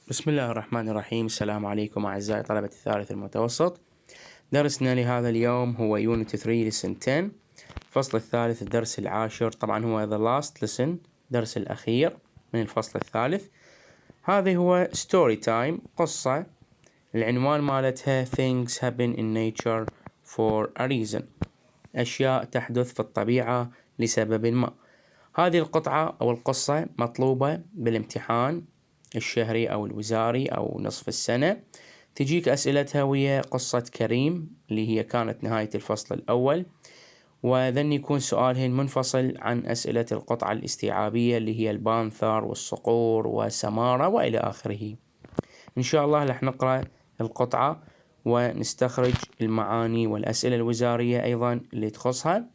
بسم الله الرحمن الرحيم. السلام عليكم أعزائي طلبة الثالث المتوسط. درسنا لهذا اليوم هو Unit 3 Lesson 10 الفصل الثالث الدرس العاشر. طبعا هو The Last Lesson درس الأخير من الفصل الثالث. هذه هو Story Time قصة. العنوان مالتها Things happen in nature for a reason، أشياء تحدث في الطبيعة لسبب ما. هذه القطعة أو القصة مطلوبة بالامتحان الشهري أو الوزاري أو نصف السنة. تجيك أسئلتها ويا قصة كريم اللي هي كانت نهاية الفصل الأول، وذن يكون سؤالهن منفصل عن أسئلة القطعة الاستيعابية اللي هي البانثر والصقور وسمارة وإلى آخره. إن شاء الله رح نقرأ القطعة ونستخرج المعاني والأسئلة الوزارية أيضا اللي تخصها،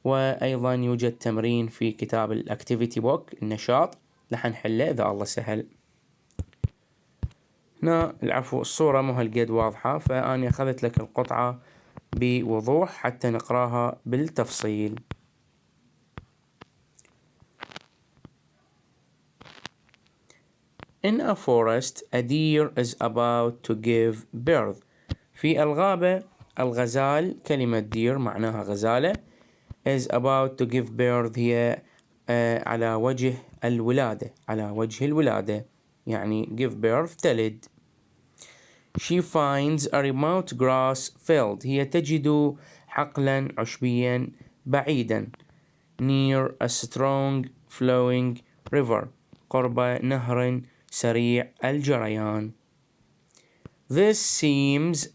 وأيضا يوجد تمرين في كتاب الأكتيفيتي بوك النشاط رح نحله إذا الله سهل. هنا الصورة مو هالقد واضحة، فأنا أخذت لك القطعة بوضوح حتى نقراها بالتفصيل. In a forest, a deer is about to give birth. في الغابة الغزال، كلمة deer معناها غزالة، is about to give birth هي على وجه الولادة، على وجه الولادة يعني give birth تلد. She finds a remote grass field، هي تجد حقلا عشبيا بعيدا. Near a strong flowing river، قرب نهر سريع الجريان. This seems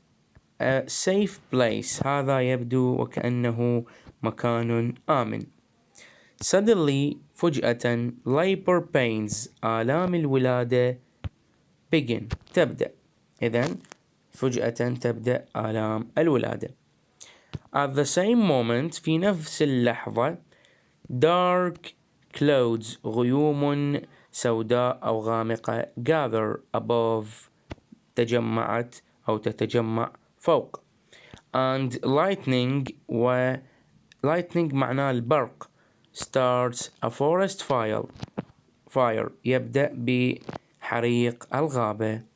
a safe place، هذا يبدو وكأنه مكان آمن. Suddenly فجأة labor pains، آلام الولادة begin تبدأ. إذن فجأة تبدأ آلام الولادة. At the same moment في نفس اللحظة dark clouds غيوم سوداء أو غامقة gather above تجمعت أو تتجمع فوق. And lightning lightning معناه البرق starts a forest fire يبدأ بحريق الغابة.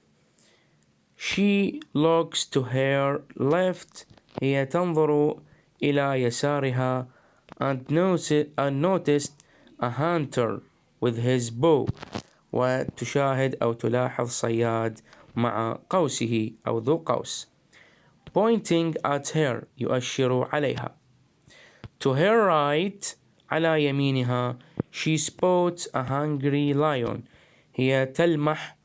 She looks to her left، هي تنظر إلى يسارها and noticed a hunter with his bow، وتشاهد أو تلاحظ صياد مع قوسه أو ذو قوس. Pointing at her يؤشر عليها. To her right على يمينها she spots a hungry lion، هي تلمح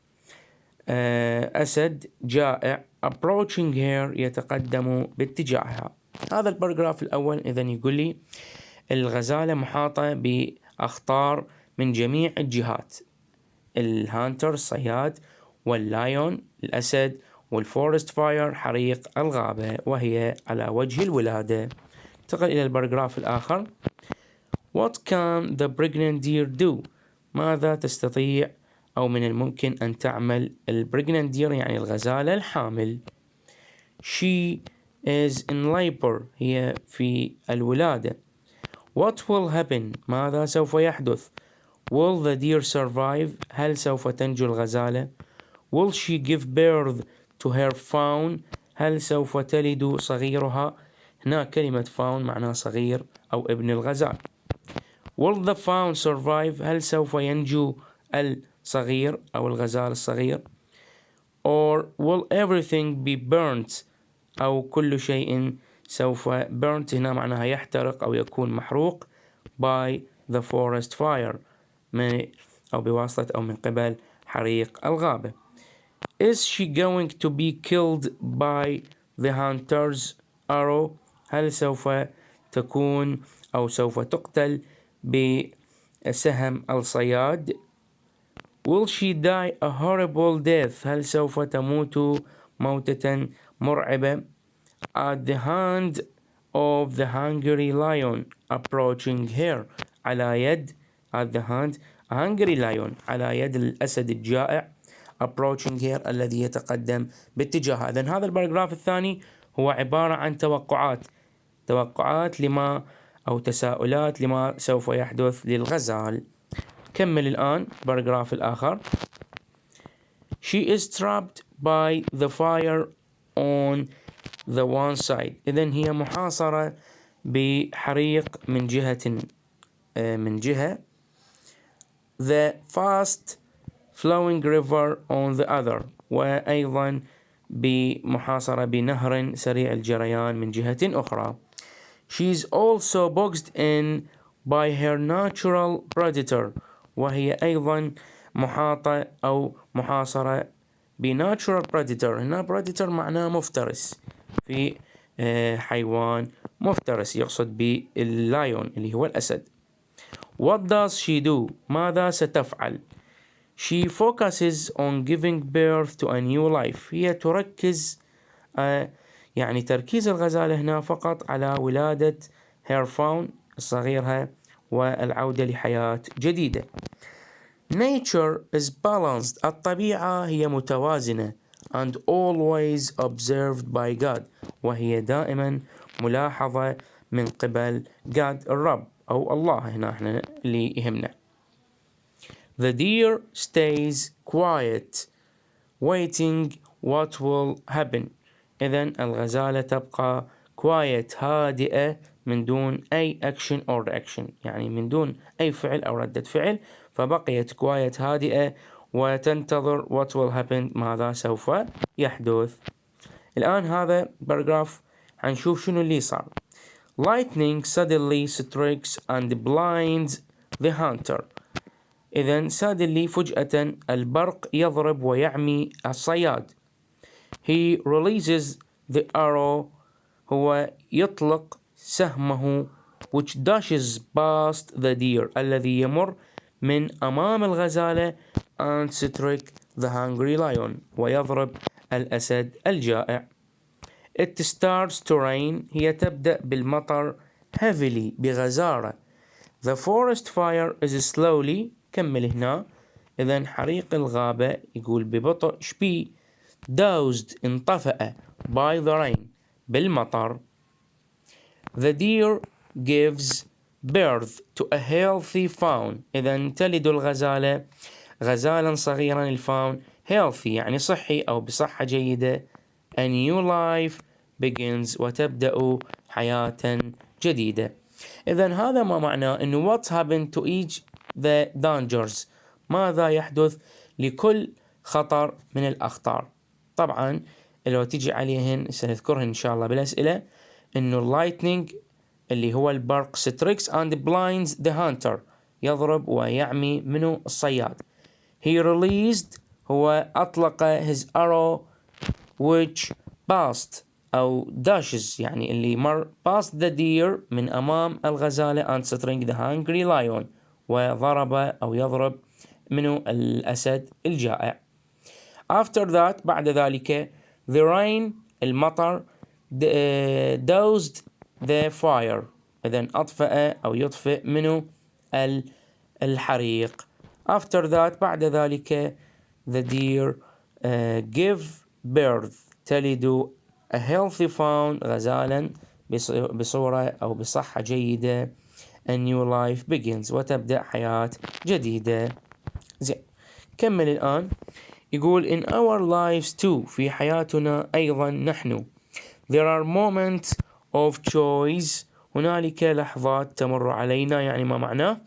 أسد جائع approaching her يتقدم باتجاهها. هذا الباراجراف الأول إذن يقول لي الغزالة محاطة بأخطار من جميع الجهات، الهانتر الصياد، واللايون الأسد، والفورست فاير حريق الغابة وهي على وجه الولادة. انتقل إلى الباراجراف الآخر. What can the pregnant deer do؟ ماذا تستطيع أو من الممكن أن تعمل البريجنانت دير يعني الغزالة الحامل. She is in labor هي في الولادة. What will happen ماذا سوف يحدث. Will the deer survive هل سوف تنجو الغزالة. Will she give birth to her fawn هل سوف تلد صغيرها. هنا كلمة fawn معناها صغير أو ابن الغزال. Will the fawn survive هل سوف ينجو الصغير أو الغزال الصغير. Or will everything be burnt أو كل شيء سوف burnt هنا معناها يحترق أو يكون محروق by the forest fire أو بواسطة أو من قبل حريق الغابة. Is she going to be killed by the hunter's arrow هل سوف تكون أو سوف تقتل بسهم الصياد. Will she die a horrible death هل سوف تموت موتة مرعبة. At the hand of the hungry lion approaching her على يد at the hand a hungry lion على يد الأسد الجائع approaching her الذي يتقدم باتجاهها. إذن هذا الباراجراف الثاني هو عبارة عن توقعات لما أو تساؤلات لما سوف يحدث للغزال. كمل الآن باراجراف الآخر. She is trapped by the fire on the one side. إذن هي محاصرة بحريق من جهة. The fast flowing river on the other. وأيضا بمحاصرة بنهر سريع الجريان من جهة أخرى. She is also boxed in by her natural predator. وهي أيضا محاطة أو محاصرة بنatural predator. هنا predator معناه مفترس، في حيوان مفترس يقصد باللايون اللي هو الأسد. What does she do؟ ماذا ستفعل؟ She focuses on giving birth to a new life. هي تركز يعني تركيز الغزالة هنا فقط على ولادة her fawn صغيرها والعودة لحياة جديدة. Nature is balanced. الطبيعة هي متوازنة and always observed by God. وهي دائما ملاحظة من قبل God الرب أو الله، هنا احنا اللي يهمنا. The deer stays quiet waiting what will happen. إذن الغزالة تبقى quiet هادئة من دون أي action or reaction، يعني من دون أي فعل أو ردة فعل، فبقيت quiet هادئة وتنتظر what will happen ماذا سوف يحدث. الآن هذا باراجراف هنشوف شنو اللي صار. Lightning suddenly strikes and blinds the hunter. إذن suddenly فجأة البرق يضرب ويعمي الصياد. He releases the arrow. هو يطلق سهمه which dashes past the deer الذي يمر من أمام الغزالة and strike the hungry lion ويضرب الأسد الجائع. It starts to rain. هي تبدأ بالمطر heavily بغزارة. The forest fire is slowly. كمل هنا. إذن حريق الغابة يقول ببطء شبي doused انطفأ by the rain بالمطر. The deer gives birth to a healthy fawn. إذن تلد الغزالة غزالا صغيرا. الفاون healthy يعني صحي أو بصحة جيدة. A new life begins وتبدأ حياة جديدة. إذن هذا ما معناه إنه what happened to each the dangers. ماذا يحدث لكل خطر من الأخطار. طبعا لو تيجي عليهن سنذكرهن إن شاء الله بالأسئلة. إنه lightning اللي هو البرق strikes and blinds the hunter يضرب ويعمي منه الصياد. He released هو أطلق his arrow which passed أو dashes يعني اللي مر past the deer من أمام الغزالة and struck the hungry lion وضرب أو يضرب منه الأسد الجائع. After that بعد ذلك the rain المطر doused the fire. إذن أطفأ أو يطفئ منه الحريق. After that بعد ذلك the deer give birth تلد a healthy fawn غزالا بصورة أو بصحة جيدة. A new life begins وتبدأ حياة جديدة. زين كمل الآن. يقول in our lives too في حياتنا أيضا نحن. There are moments of choice. هنالك لحظات تمر علينا يعني ما معناه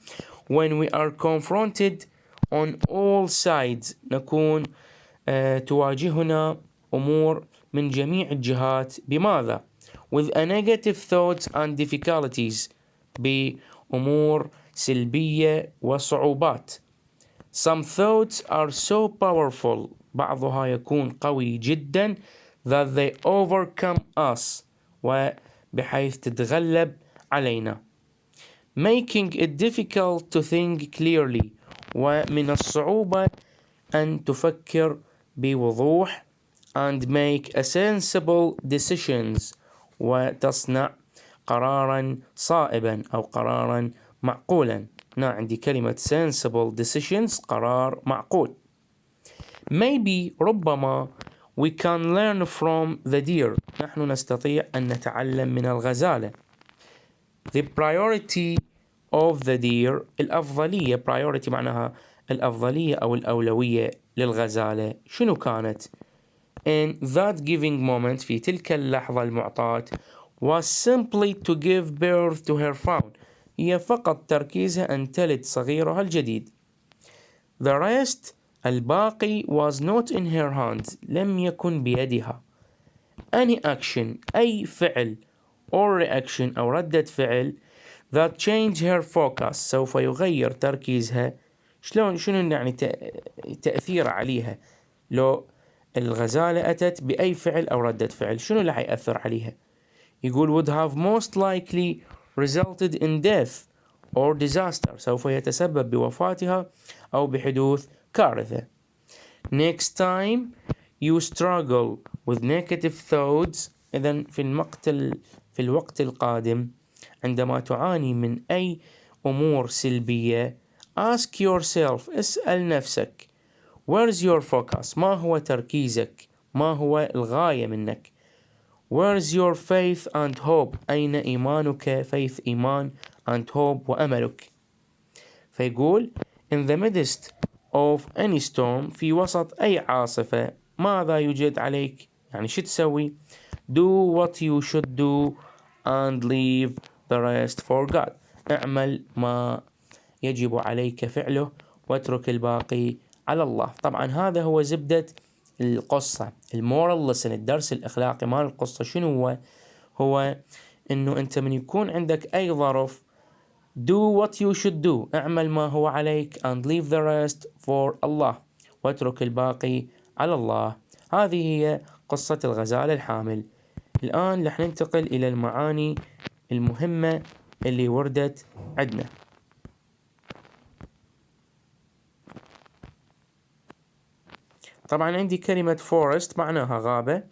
when we are confronted on all sides. نكون تواجهنا أمور من جميع الجهات. بماذا؟ with a negative thoughts and difficulties. بأمور سلبية وصعوبات. Some thoughts are so powerful. بعضها يكون قوي جدا that they overcome us. وبحيث تتغلب علينا. Making it difficult to think clearly. ومن الصعوبة أن تفكر بوضوح. And make a sensible decisions. وتصنع قرارا صائبا أو قرارا معقولا. هنا عندي كلمة sensible decisions قرار معقول. Maybe ربما we can learn from the deer. نحن نستطيع أن نتعلم من الغزالة. The priority of the deer الأفضلية. priority معناها الأفضلية أو الأولوية للغزالة شنو كانت؟ In that giving moment في تلك اللحظة المعطاة was simply to give birth to her fawn. هي فقط تركيزها أن تلد صغيرها الجديد. The rest الباقي was not in her hands. لم يكن بيدها. Any action أي فعل or reaction أو ردة فعل that change her focus سوف يغير تركيزها. شنو يعني تأثير عليها؟ لو الغزالة أتت بأي فعل أو ردة فعل شنو اللي حيأثر عليها؟ يقول would have most likely resulted in death or disaster سوف يتسبب بوفاتها أو بحدوث كارثة. Next time you struggle with negative thoughts إذن في الوقت القادم عندما تعاني من أي أمور سلبية ask yourself اسأل نفسك where's your focus ما هو تركيزك ما هو الغاية منك where's your faith and hope أين إيمانك faith إيمان and hope وأملك. فيقول in the midst of any storm في وسط أي عاصفة ماذا يوجد عليك يعني شو تسوي do what you should do and leave the rest for God اعمل ما يجب عليك فعله واترك الباقي على الله. طبعا هذا هو زبدة القصة المورال lesson الدرس الأخلاقي مال القصة شنو هو إنه أنت من يكون عندك أي ظرف do what you should do اعمل ما هو عليك and leave the rest for Allah واترك الباقي على الله. هذه هي قصة الغزالة الحامل. الآن رح ننتقل إلى المعاني المهمة اللي وردت عندنا. طبعا عندي كلمة forest معناها غابة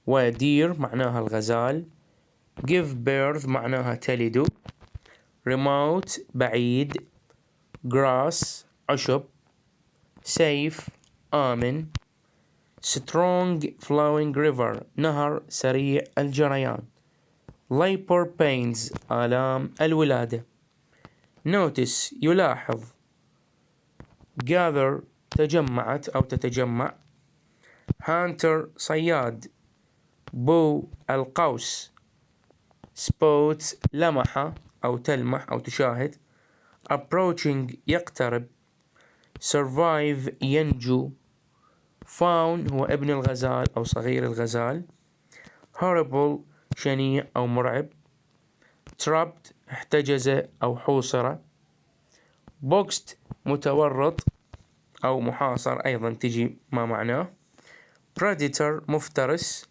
ودير معناها الغزال give birth معناها تلد remote بعيد grass عشب safe آمن strong flowing river نهر سريع الجريان labor pains آلام الولادة notice يلاحظ gather تجمعت أو تتجمع hunter صياد bow القوس spots لمح أو تلمح أو تشاهد approaching يقترب survive ينجو fawn هو ابن الغزال أو صغير الغزال horrible شنيع أو مرعب trapped احتجز أو حوصر boxed متورط أو محاصر أيضا تجي ما معناه predator مفترس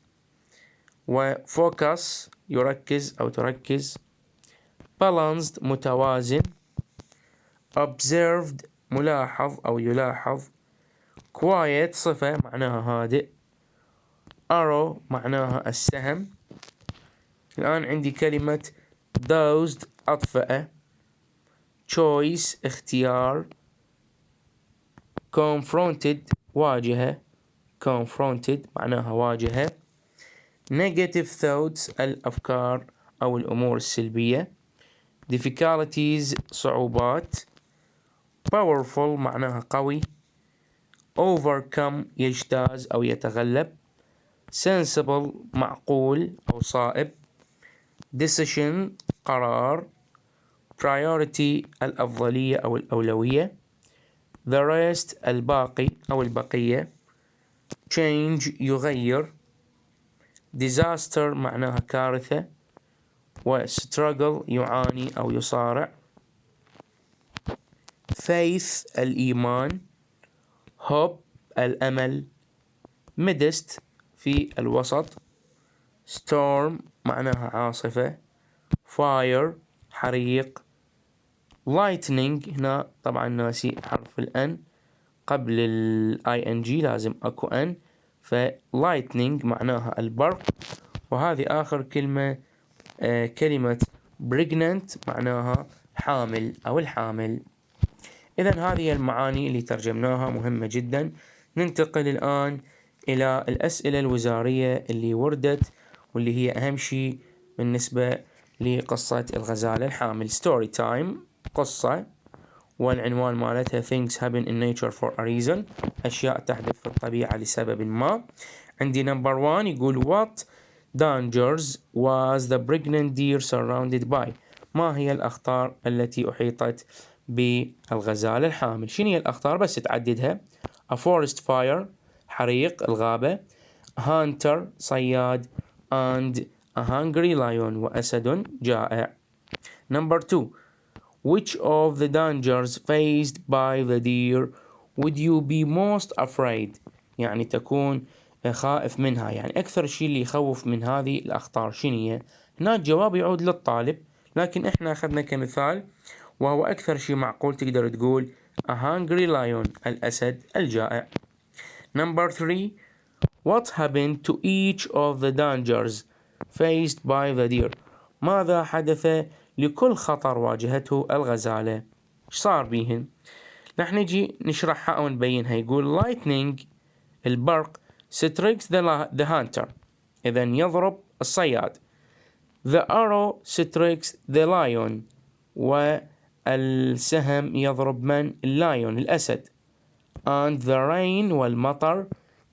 وfocus يركز أو تركز balanced متوازن observed ملاحظ أو يلاحظ quiet صفة معناها هادئ arrow معناها السهم. الآن عندي كلمة dozed أطفأ choice اختيار confronted واجهة confronted معناها واجهة negative thoughts الأفكار أو الأمور السلبية difficulties صعوبات powerful معناها قوي overcome يجتاز أو يتغلب sensible معقول أو صائب decision قرار priority الأفضلية أو الأولوية the rest الباقي أو البقية change يغير disaster معناها كارثة و struggle يعاني أو يصارع faith الإيمان hope الأمل midst في الوسط storm معناها عاصفة fire حريق lightning هنا طبعا ناسي حرف الأن قبل ال ing لازم أكو أن ف lightning معناها البرق. وهذه آخر كلمة كلمة pregnant معناها حامل أو الحامل. إذن هذه المعاني اللي ترجمناها مهمة جدا. ننتقل الآن إلى الأسئلة الوزارية اللي وردت واللي هي أهم شيء بالنسبة لقصة الغزالة الحامل. story time قصة والعنوان مالتها things happen in nature for a reason، أشياء تحدث في الطبيعة لسبب ما. عندي number 1 يقول what dangers was the pregnant deer surrounded by، ما هي الأخطار التي أحيطت بالغزالة الحامل؟ شنو هي الأخطار بس تعددها؟ a forest fire، حريق الغابة، hunter صياد، and a hungry lion وأسد جائع. number 2 which of the dangers faced by the deer would you be most afraid؟ يعني تكون خائف منها، يعني أكثر شيء اللي يخوف من هذه الأخطار شنو هي؟ هنا الجواب يعود للطالب، لكن إحنا أخذنا كمثال وهو أكثر شيء معقول تقدر تقول a hungry lion الأسد الجائع. number 3 what happened to each of the dangers faced by the deer؟ ماذا حدث لكل خطر واجهته الغزالة؟ ايش صار بيهن؟ رح نجي نشرحها أو نبينها. يقول lightning البرق strikes the hunter، إذا يضرب الصياد. the arrow strikes the lion، والسهم يضرب من؟ اللايون الأسد. and the rain والمطر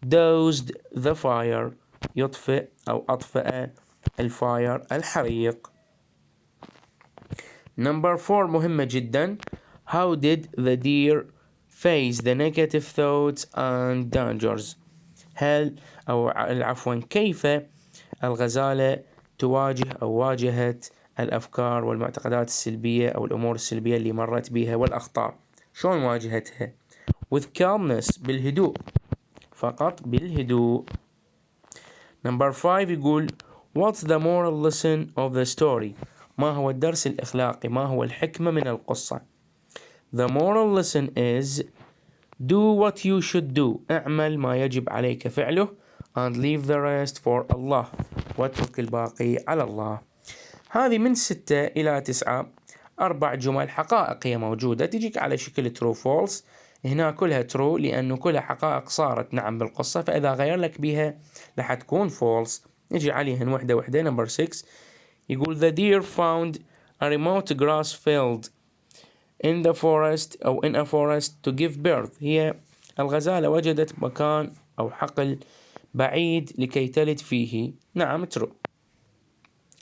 doused the fire، يطفئ أو أطفأ الفاير الحريق. number 4 مهمة جدا. how did the deer face the negative thoughts and dangers؟ هل أو عفوا كيف الغزالة تواجه أو واجهت الأفكار والمعتقدات السلبية أو الأمور السلبية اللي مرت بها والأخطار؟ شلون واجهتها؟ with calmness بالهدوء، فقط بالهدوء. number 5 يقول what's the moral lesson of the story؟ ما هو الدرس الإخلاقي؟ ما هو الحكمة من القصة؟ the moral lesson is do what you should do، اعمل ما يجب عليك فعله، and leave the rest for Allah، واترك الباقي على الله. هذه من 6 إلى 9 4 جمل حقائقية موجودة تجيك على شكل true false. هنا كلها true لأنه كلها حقائق صارت نعم بالقصة، فإذا غير لك بها راح تكون false. نجي عليهن وحدة وحدة. number 6 يقول the deer found a remote grass field in the forest أو in a forest to give birth، هي الغزالة وجدت مكان أو حقل بعيد لكي تلد فيه. نعم true،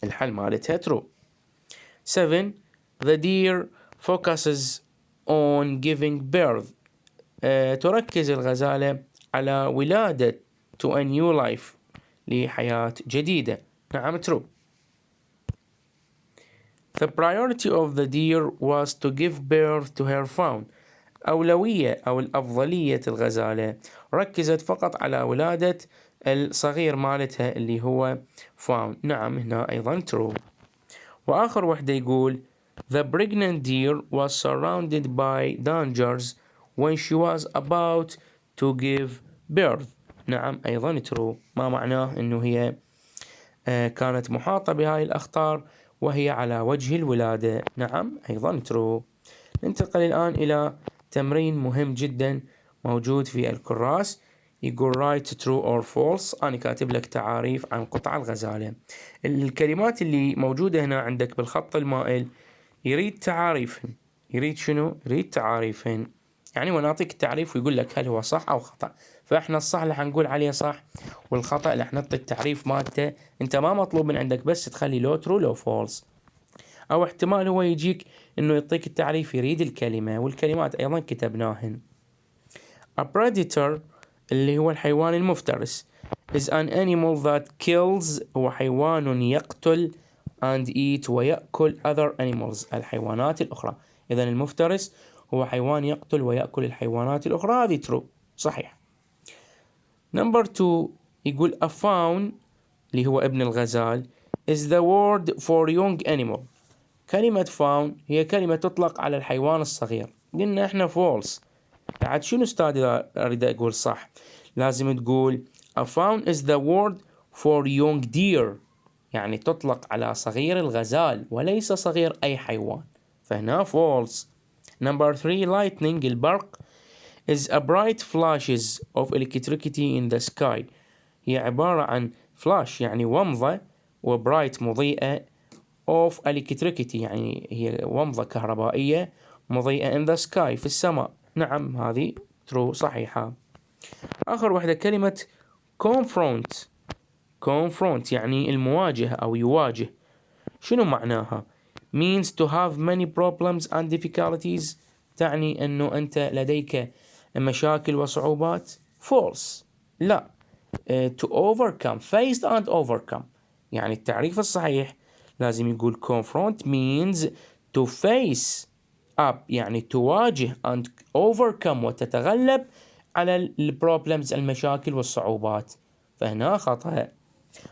الحل مالتها true. 7 the deer focuses on giving birth، تركز الغزالة على ولادة to a new life، لحياة جديدة. نعم true. the priority of the deer was to give birth to her fawn، أولوية أو الأفضلية الغزالة ركزت فقط على ولادة الصغير مالتها اللي هو fawn. نعم هنا أيضا true. وآخر وحدة يقول the pregnant deer was surrounded by dangers when she was about to give birth. نعم أيضا true، ما معناه أنه هي كانت محاطة بهاي الأخطار وهي على وجه الولادة. نعم أيضا true. ننتقل الآن إلى تمرين مهم جدا موجود في الكراس. يقول write true or false. أنا كاتب لك تعاريف عن قطع الغزالة. الكلمات اللي موجودة هنا عندك بالخط المائل يريد تعاريفهن. يريد شنو؟ يريد تعاريفهن. يعني ونعطيك التعريف ويقول لك هل هو صح أو خطأ. فإحنا الصح اللي حنقول عليه صح، والخطأ اللي حنعطي التعريف مالته. أنت ما مطلوب من عندك بس تخلي لو true لو false. أو احتمال هو يجيك إنه يعطيك التعريف يريد الكلمة، والكلمات أيضا كتبناهن. A predator اللي هو الحيوان المفترس is an animal that kills، هو حيوان يقتل and eat ويأكل other animals الحيوانات الأخرى. إذن المفترس هو حيوان يقتل ويأكل الحيوانات الأخرى. هذه true صحيح. number 2 يقول a fawn اللي هو ابن الغزال is the word for young animal. كلمة fawn هي كلمة تطلق على الحيوان الصغير. قلنا احنا false. بعد شنو استاذ إذا أريد أقول صح؟ لازم تقول a fawn is the word for young deer، يعني تطلق على صغير الغزال وليس صغير أي حيوان، فهنا false. number 3 lightning البرق is a bright flashes of electricity in the sky، هي عبارة عن flash يعني ومضة، وbright مضيئة of electricity يعني هي ومضة كهربائية مضيئة in the sky في السماء. نعم هذه true صحيحة. آخر واحدة كلمة confront. confront يعني المواجهة أو يواجه. شنو معناها؟ means to have many problems and difficulties. تعني أنه أنت لديك مشاكل وصعوبات. false. لا. to overcome. faced and overcome. يعني التعريف الصحيح لازم يقول confront means to face up يعني تواجه and overcome وتتغلب على البروبلمز المشاكل والصعوبات. فهنا خطأ.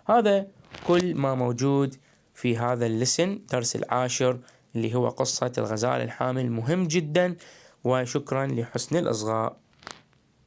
هذا كل ما موجود في هذا اللسن درس العاشر اللي هو قصة الغزال الحامل. مهم جدا، وشكرا لحسن الإصغاء.